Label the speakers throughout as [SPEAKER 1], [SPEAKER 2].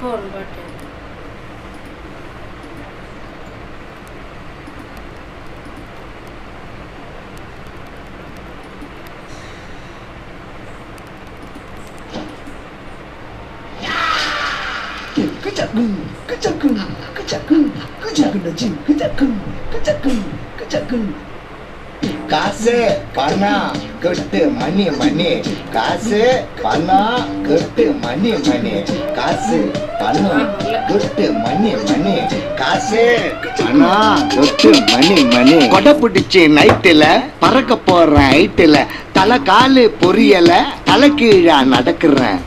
[SPEAKER 1] phone பாட்டு
[SPEAKER 2] காசு பணம் கொட்டு மணி மணி காசு பணம் கொட்டு மணி மணி காசு பணம் கொட்டு மணி மணி காசு பணம் கொட்டு மணி மணி கொடை பிடிச்சி நைட்டுல பறக்க போறேன் ஹைட்டுல தலை காலு பொரியல தலை கீழா நடக்கிறேன்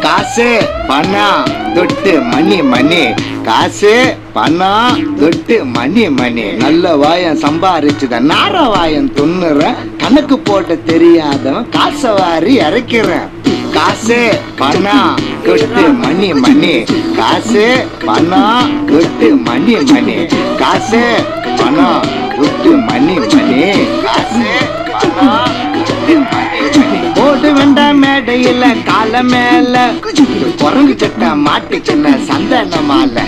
[SPEAKER 2] காசு பணம் தொட்டு மணி மணி காசு பணம் தொட்டு மணி மணி நல்ல வாயம் சம்பாரிச்சுத நார வாயம் துண்ணுறேன் கணக்கு போட்ட தெரியாதவன் காசை வாரி இறக்கிறேன் காசு பணம் கொட்டு மணி மணி காசு பணம் கொட்டு மணி மணி காசு பணம் கொட்டு மணி மணி காசு பணம் கொட்டு மணி மணி போட்டு வேண்டாம் மேடையில கால மேல குரங்கு சட்டை மாட்டிக்கின சந்தன மாலை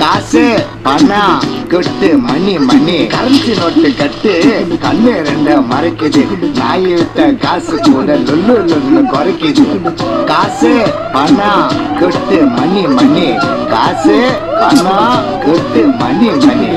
[SPEAKER 2] காசு பணம் கொட்டு மணி மணி கரன்சி நோட்டு கட்டு கண்ணு ரெண்ட மறைக்குது நாய் விட்ட காசு கூட லொல்லு லொல்லு குறைக்குது காசு பணம் கொட்டு மணி மணி காசு பணம் கொட்டு மணி மணி